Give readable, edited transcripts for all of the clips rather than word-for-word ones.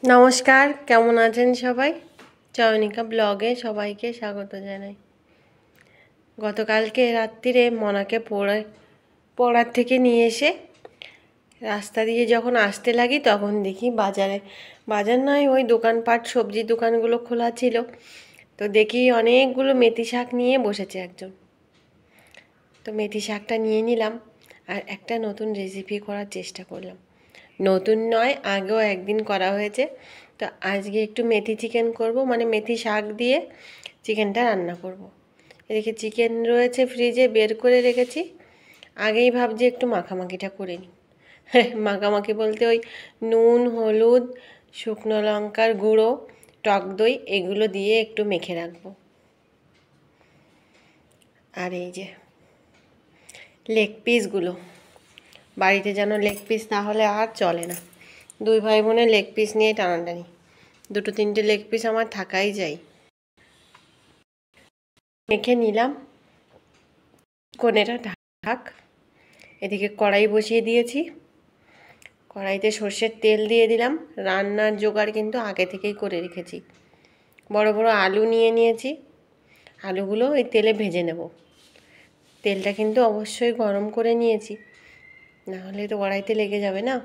নমস্কার, কেমন আছেন সবাই? চয়নিকা ব্লগে সবাইকে স্বাগত জানাই। গতকালকে রাত্রিরে মনাকে পড়ার থেকে নিয়ে এসে রাস্তা দিয়ে যখন আসতে লাগি তখন দেখি বাজার নয়, ওই দোকানপাট সবজি দোকানগুলো খোলা ছিল। তো দেখি অনেকগুলো মেথি শাক নিয়ে বসেছে একজন। তো মেথি শাকটা নিয়ে নিলাম আর একটা নতুন রেসিপি করার চেষ্টা করলাম। নতুন নয়, আগেও একদিন করা হয়েছে। তো আজকে একটু মেথি চিকেন করব, মানে মেথি শাক দিয়ে চিকেনটা রান্না করব। এদিকে চিকেন রয়েছে ফ্রিজে, বের করে রেখেছি। আগেই ভাবছি একটু মাখামাখিটা করে নিই। মাখামাখি বলতে ওই নুন, হলুদ, শুকনো লঙ্কার গুঁড়ো, টক দই এগুলো দিয়ে একটু মেখে রাখবো। আর এই যে লেগ পিসগুলো, বাড়িতে যেন লেগ পিস না হলে আর চলে না। দুই ভাই বোনের লেগ পিস নিয়ে টানাটানি, দুটো তিনটে লেগ পিস আমার থাকাই যায়। মেখে নিলাম, কোণেটা ঢাক। এদিকে কড়াই বসিয়ে দিয়েছি, কড়াইতে সর্ষের তেল দিয়ে দিলাম। রান্নার জোগাড় কিন্তু আগে থেকেই করে রেখেছি। বড় বড় আলু নিয়ে নিয়েছি, আলুগুলো এই তেলে ভেজে নেব। তেলটা কিন্তু অবশ্যই গরম করে নিয়েছি, না হলে তো কড়াইতে লেগে যাবে না।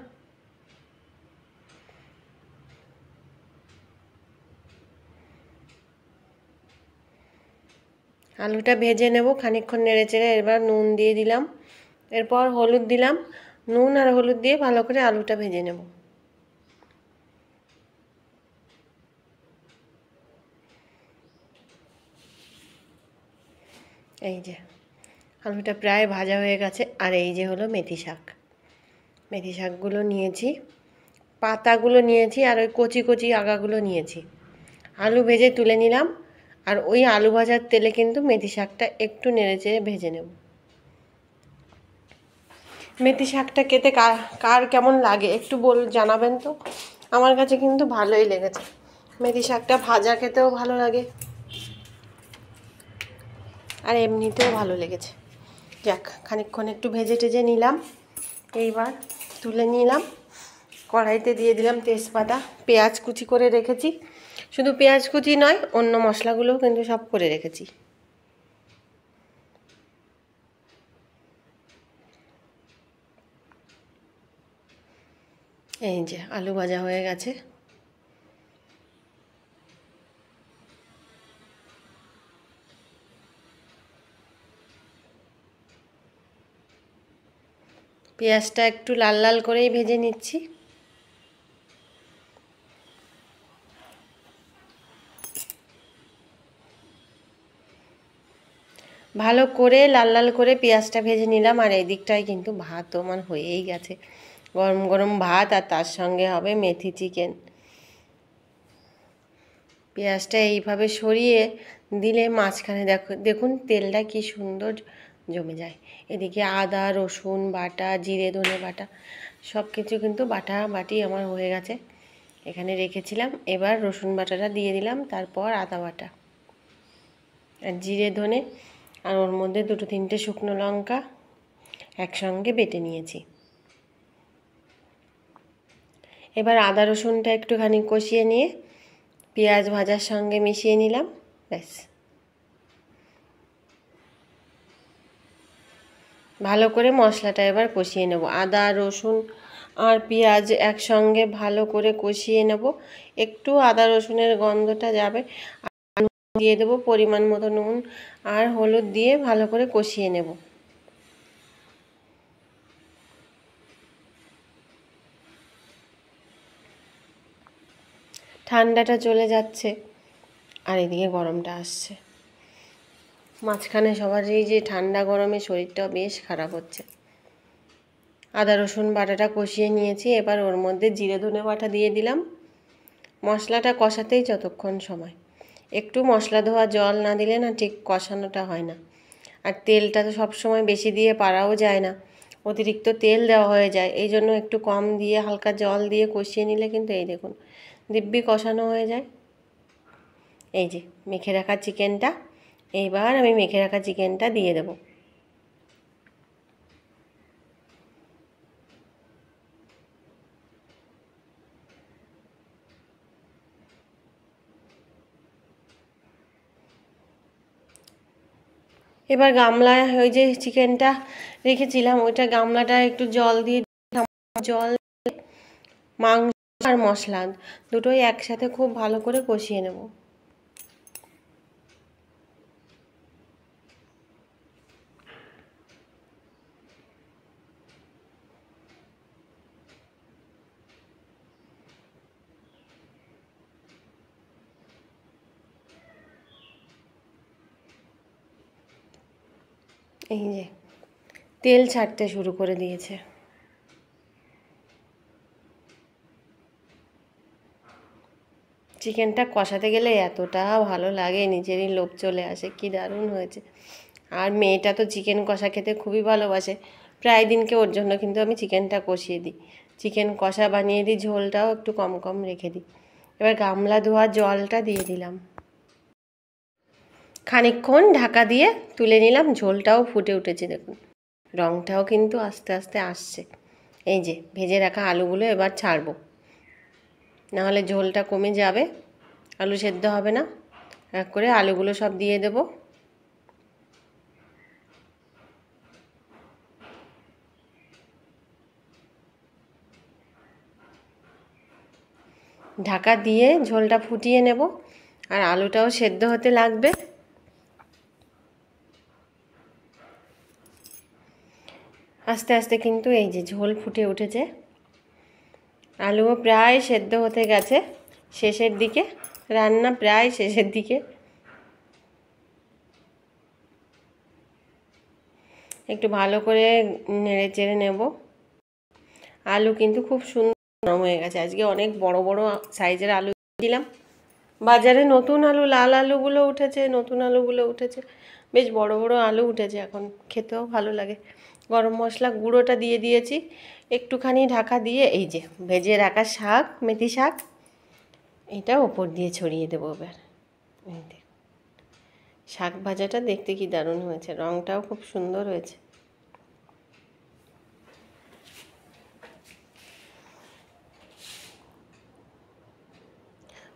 আলুটা ভেজে নেব খানিকক্ষণ নেড়ে চেড়ে। এবার নুন দিয়ে দিলাম, এরপর হলুদ দিলাম। নুন আর হলুদ দিয়ে ভালো করে আলুটা ভেজে নেব। এই যে আলুটা প্রায় ভাজা হয়ে গেছে। আর এই যে হলো মেথি শাক। মেথি শাকগুলো নিয়েছি, পাতাগুলো নিয়েছি, আর ওই কচি কচি আগাগুলো নিয়েছি। আলু ভেজে তুলে নিলাম, আর ওই আলু ভাজার তেলে কিন্তু মেথি শাকটা একটু নেড়ে চেড়ে ভেজে নেব। মেথি শাকটা খেতে কার কেমন লাগে একটু জানাবেন তো। আমার কাছে কিন্তু ভালোই লেগেছে। মেথি শাকটা ভাজা খেতেও ভালো লাগে, আর এমনিতেও ভালো লেগেছে। যাক, খানিকক্ষণ একটু ভেজে টেজে নিলাম। এইবার তুলে নিলাম, কড়াইতে দিয়ে দিলাম তেজপাতা। পেঁয়াজ কুচি করে রেখেছি, শুধু পেঁয়াজ কুচি নয়, অন্য মশলাগুলোও কিন্তু সব করে রেখেছি। এই যে আলু ভাজা হয়ে গেছে। পেঁয়াজটা একটু লাল লাল করেই ভেজে নিচ্ছি। ভালো করে লাল লাল করে পেঁয়াজটা ভেজে নিলাম। আর এই দিকটায় কিন্তু ভাতও আমার হয়েই গেছে, গরম গরম ভাত, আর তার সঙ্গে হবে মেথি চিকেন। পেঁয়াজটা এইভাবে সরিয়ে দিলে মাঝখানে দেখুন তেলটা কি সুন্দর জমে যায়। এদিকে আদা রসুন বাটা, জিরে ধনে বাটা সব কিছু কিন্তু বাটি আমার হয়ে গেছে, এখানে রেখেছিলাম। এবার রসুন বাটাটা দিয়ে দিলাম, তারপর আদা বাটা আর জিরে ধনে, আর ওর মধ্যে দুটো তিনটে শুকনো লঙ্কা একসঙ্গে বেটে নিয়েছি। এবার আদা রসুনটা একটুখানি কষিয়ে নিয়ে পেঁয়াজ ভাজার সঙ্গে মিশিয়ে নিলাম, ব্যাস। ভালো করে মশলাটা এবার কষিয়ে নেব। আদা রসুন আর পেঁয়াজ একসঙ্গে ভালো করে কষিয়ে নেব। একটু আদা রসুনের গন্ধটা যাবে, আর দিয়ে দেবো পরিমাণ মতো নুন আর হলুদ দিয়ে ভালো করে কষিয়ে নেব। ঠান্ডাটা চলে যাচ্ছে, আর এদিকে গরমটা আসছে। মাঝখানে সবার এই যে ঠান্ডা গরমে শরীরটাও বেশ খারাপ হচ্ছে। আদা রসুন বাটাটা কষিয়ে নিয়েছি, এবার ওর মধ্যে জিরে ধনে বাটা দিয়ে দিলাম। মশলাটা কষাতেই যতক্ষণ সময়, একটু মশলা ধোয়া জল না দিলে না ঠিক কষানোটা হয় না। আর তেলটা তো সবসময় বেশি দিয়ে পারাও যায় না, অতিরিক্ত তেল দেওয়া হয়ে যায়। এই জন্য একটু কম দিয়ে হালকা জল দিয়ে কষিয়ে নিলে কিন্তু এই দেখুন দিব্যি কষানো হয়ে যায়। এই যে মেখে রাখা চিকেনটা, এইবার আমি মেখে রাখা চিকেনটা দিয়ে দেব। এবার গামলায় ওই যে চিকেনটা রেখেছিলাম ওইটা গামলাটা একটু জল দিয়ে জল মাংস আর মশলা দুটোই একসাথে খুব ভালো করে কষিয়ে নেব। এই যে তেল ছাড়তে শুরু করে দিয়েছে। চিকেনটা কষাতে গেলে এতটা ভালো লাগে, নিজেরই লোভ চলে আসে, কি দারুণ হয়েছে। আর মেয়েটা তো চিকেন কষা খেতে খুবই ভালোবাসে, প্রায় দিনকে ওর জন্য কিন্তু আমি চিকেনটা কষিয়ে দিই, চিকেন কষা বানিয়ে দিই, ঝোলটাও একটু কম কম রেখে দিই। এবার গামলা ধোয়া জলটা দিয়ে দিলাম, খানিকক্ষণ ঢাকা দিয়ে তুলে নিলাম। ঝোলটাও ফুটে উঠেছে, দেখুন রঙটাও কিন্তু আস্তে আস্তে আসছে। এই যে ভেজে রাখা আলুগুলো এবার ছাড়বো, নাহলে ঝোলটা কমে যাবে, আলু সেদ্ধ হবে না। এক করে আলুগুলো সব দিয়ে দেব। ঢাকা দিয়ে ঝোলটা ফুটিয়ে নেব, আর আলুটাও সেদ্ধ হতে লাগবে। আস্তে আস্তে কিন্তু এই যে ঝোল ফুটে উঠেছে, আলুও প্রায় সেদ্ধ হতে গেছে, শেষের দিকে রান্না, প্রায় শেষের দিকে। একটু ভালো করে নেড়ে চেড়ে নেব। আলু কিন্তু খুব সুন্দর নরম হয়ে গেছে, আজকে অনেক বড় বড় সাইজের আলু দিলাম। বাজারে নতুন আলু, লাল আলুগুলো উঠেছে, নতুন আলুগুলো উঠেছে, বেশ বড় বড় আলু উঠেছে, এখন খেতেও ভালো লাগে। গরম মশলা গুঁড়োটা দিয়ে দিয়েছি, একটুখানি ঢাকা দিয়ে এই যে ভেজে রাখা শাক, মেথি শাক, এটা ওপর দিয়ে ছড়িয়ে দেবো। এবার এই দেখুন শাক ভাজাটা দেখতে কি দারুণ হয়েছে, রঙটাও খুব সুন্দর হয়েছে।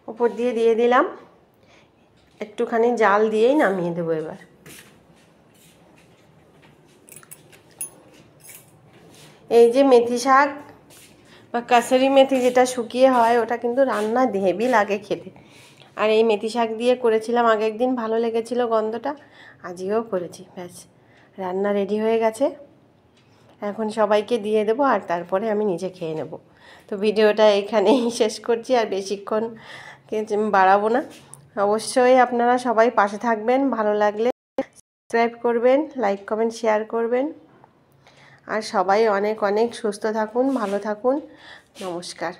উপর দিয়ে দিয়ে দিলাম, একটুখানি জাল দিয়েই নামিয়ে দেবো। এবার এই যে মেথি শাক বা কাসুরি মেথি যেটা শুকিয়ে হয়, ওটা কিন্তু রান্না হেভি লাগে খেতে। আর এই মেথি শাক দিয়ে করেছিলাম আগের দিন, ভালো লেগেছিল গন্ধটা, আজকেও করেছি। ব্যাস রান্না রেডি হয়ে গেছে, এখন সবাইকে দিয়ে দেবো, আর তারপরে আমি নিজে খেয়ে নেব। তো ভিডিওটা এখানেই শেষ করছি, আর বেশিক্ষণ বাড়াবো না। অবশ্যই আপনারা সবাই পাশে থাকবেন, ভালো লাগলে সাবস্ক্রাইব করবেন, লাইক কমেন্ট শেয়ার করবেন। আর সবাই অনেক অনেক সুস্থ থাকুন, ভালো থাকুন। নমস্কার।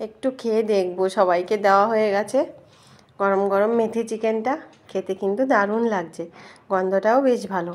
একটু খেয়ে দেখবো, সবাইকে দেওয়া হয়ে গেছে গরম গরম মেথি চিকেনটা, খেতে কিন্তু দারুণ লাগছে, গন্ধটাও বেশ ভালো।